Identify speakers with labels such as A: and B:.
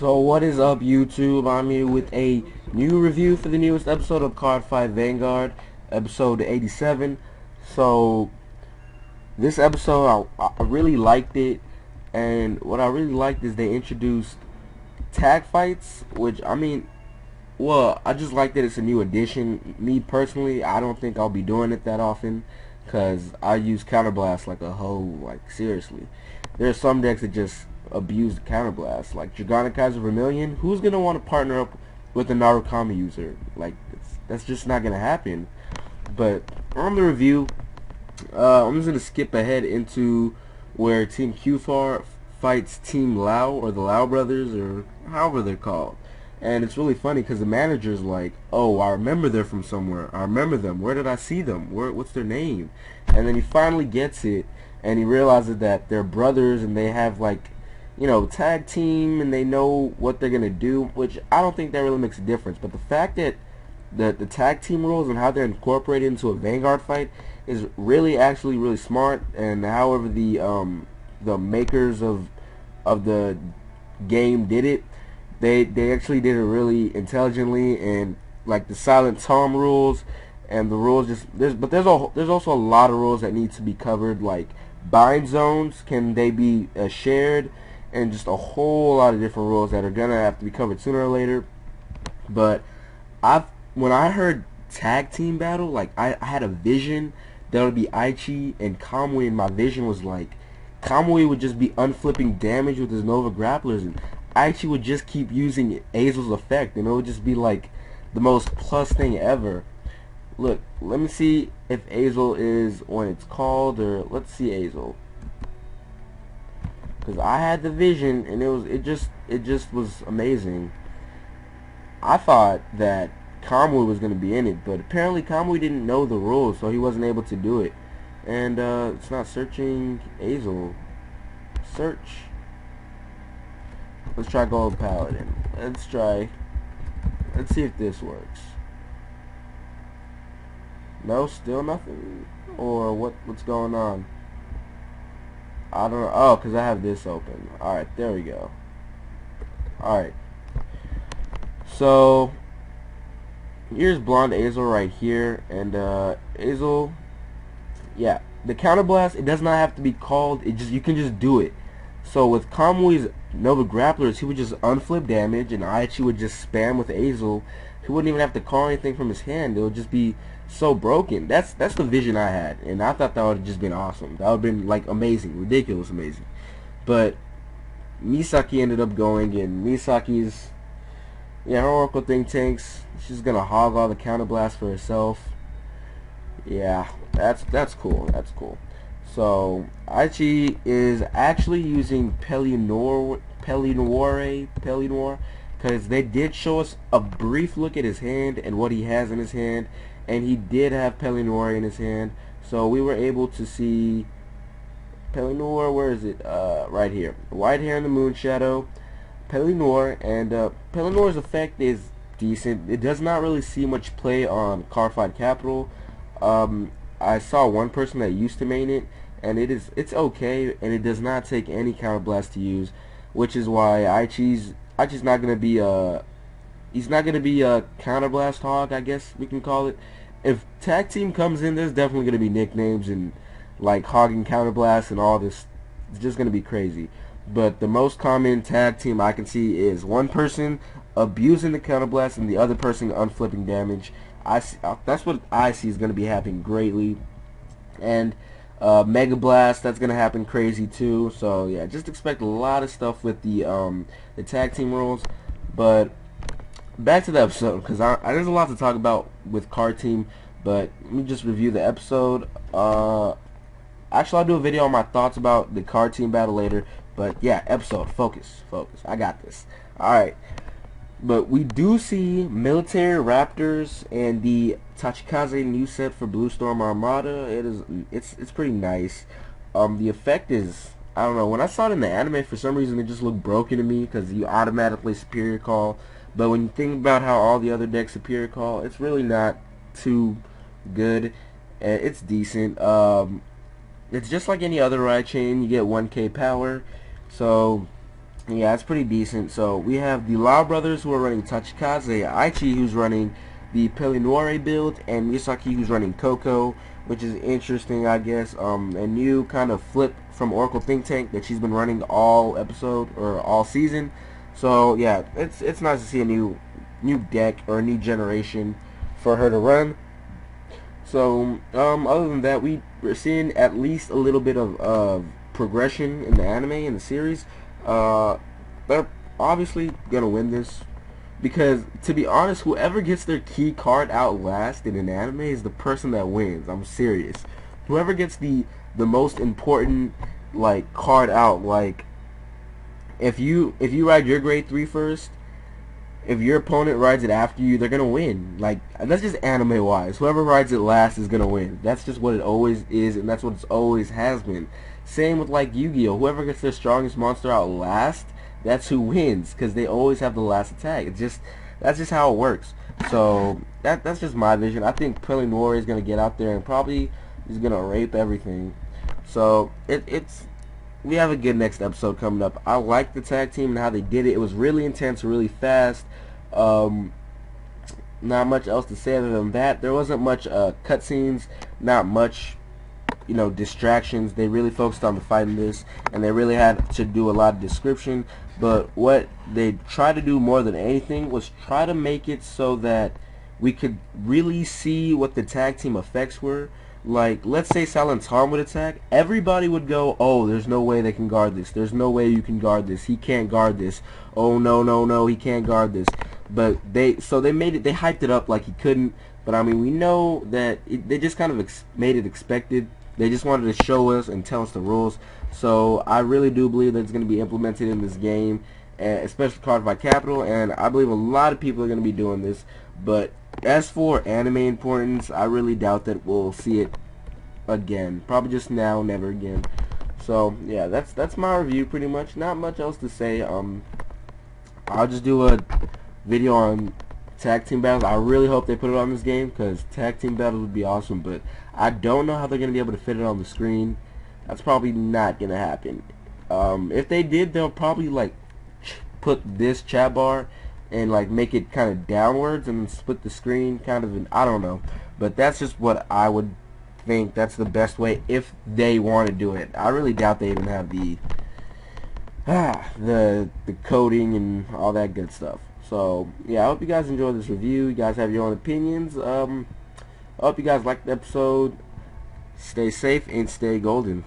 A: So what is up, YouTube? I'm here with a new review for the newest episode of Cardfight Vanguard, episode 87. So this episode, I really liked it, and what I really liked is they introduced tag fights, which I just like that it's a new addition. Me personally, I don't think I'll be doing it that often, cause I use counterblast like a hoe, like seriously. There's some decks that just abuse the counterblast, like Dragonic Kaiser Vermilion. Who's gonna want to partner up with a Narukami user? Like that's just not gonna happen. But on the review, I'm just gonna skip ahead into where Team Q4 fights Team Lao, or the Lao brothers, or however they're called. And it's really funny because the manager's like, "Oh, I remember they're from somewhere. I remember them. Where did I see them? What's their name?" And then he finally gets it, and he realizes that they're brothers, and they have, like, you know, tag team, and they know what they're gonna do. Which I don't think that really makes a difference. But the fact that the tag team rules and how they're incorporated into a Vanguard fight is actually really smart. And however the makers of the game did it, they actually did it really intelligently. And like the Silent Tom rules and the rules, there's also a lot of rules that need to be covered, like bind zones, can they be shared, and just a whole lot of different rules that are gonna have to be covered sooner or later. But when I heard tag team battle, like I had a vision that would be Aichi and Kamui, and my vision was like Kamui would just be unflipping damage with his Nova grapplers, and Aichi would just keep using Azel's effect, and it would just be like the most plus thing ever. Look, let me see if Azel is when it's called, or let's see Azel, because I had the vision, and it just was amazing. I thought that Kamui was going to be in it, but apparently Kamui didn't know the rules, so he wasn't able to do it. And it's not searching Azel. Search. Let's try Gold Paladin. Let's see if this works. No, still nothing. Or what's going on? I don't know. Oh, because I have this open. Alright, there we go. Alright. So here's Blonde Azel right here, and Azel, yeah, the counterblast, it does not have to be called, you can just do it. So with Kamui's Nova grapplers, he would just unflip damage, and Aichi would just spam with Azel. He wouldn't even have to call anything from his hand. It would just be so broken. That's the vision I had, and I thought that would have just been awesome. That would have been like amazing, ridiculous amazing. But Misaki ended up going, and Misaki's, yeah, her Oracle thing tanks. She's gonna hog all the counterblast for herself. Yeah, that's cool. That's cool. So Aichi is actually using Pelinoir, because they did show us a brief look at his hand and what he has in his hand, and he did have Pelinoir in his hand. So we were able to see Pelinoir. Where is it? Right here. White hair in the moon shadow. Pelinoir, and Pelinoir's effect is decent. It does not really see much play on Cardfight Capital. I saw one person that used to main it, and it's okay, and it does not take any counterblast to use, which is why Aichi's not gonna be a counterblast hog, I guess we can call it. If tag team comes in, there's definitely gonna be nicknames and like hogging counterblast and all this. It's just gonna be crazy. But the most common tag team I can see is one person abusing the counterblast and the other person unflipping damage. That's what I see is going to be happening greatly. And Mega Blast, that's going to happen crazy too. So yeah, just expect a lot of stuff with the tag team rules. But back to the episode, because there's a lot to talk about with Card Team. But let me just review the episode. Actually, I'll do a video on my thoughts about the Card Team battle later. But yeah, episode, focus. I got this. Alright. But we do see Military Raptors and the Tachikaze new set for Blue Storm Armada. It's pretty nice. The effect is, I don't know, when I saw it in the anime, for some reason it just looked broken to me, because you automatically superior call. But when you think about how all the other decks superior call, it's really not too good. It's decent. It's just like any other ride chain. You get 1k power. So Yeah, it's pretty decent. So we have the Lau brothers who are running Tachikaze, Aichi who's running the Pelinoire build, and Misaki who's running Coco, which is interesting, I guess. A new kind of flip from Oracle Think Tank that she's been running all episode or all season. So yeah, it's nice to see a new deck or a new generation for her to run. So other than that, we're seeing at least a little bit of progression in the anime in the series. They're obviously gonna win this because, to be honest, whoever gets their key card out last in an anime is the person that wins. I'm serious. Whoever gets the most important like card out, like if you ride your grade 3 first, if your opponent rides it after you, they're gonna win. Like, that's just anime wise. Whoever rides it last is gonna win. That's just what it always is, and that's what it always has been. Same with like Yu-Gi-Oh! Whoever gets their strongest monster out last, that's who wins, because they always have the last attack. That's just how it works. So that's just my vision. I think Pelinoire is gonna get out there and probably is gonna rape everything. So it's we have a good next episode coming up. I like the tag team and how they did it. It was really intense, really fast. Not much else to say other than that. There wasn't much cutscenes, not much, distractions. They really focused on the fight in this, and they really had to do a lot of description. But what they tried to do more than anything was try to make it so that we could really see what the tag team effects were. Like, let's say Silent Tom would attack, everybody would go, oh, there's no way they can guard this. There's no way you can guard this. He can't guard this. Oh, no, no, no, he can't guard this. But they hyped it up like he couldn't. But, I mean, we know that they just kind of made it expected. They just wanted to show us and tell us the rules. So, I really do believe that it's going to be implemented in this game, especially Cardfight Capital, and I believe a lot of people are going to be doing this. But as for anime importance, I really doubt that we'll see it again. Probably just now, never again. So yeah, that's my review pretty much. Not much else to say. I'll just do a video on tag team battles. I really hope they put it on this game because tag team battles would be awesome. But I don't know how they're gonna be able to fit it on the screen. That's probably not gonna happen. If they did, they'll probably like put this chat bar and like make it kind of downwards and split the screen kind of, I don't know, but that's just what I would think. That's the best way if they want to do it. I really doubt they even have the coding and all that good stuff. So yeah, I hope you guys enjoyed this review. You guys have your own opinions. I hope you guys liked the episode. Stay safe and stay golden.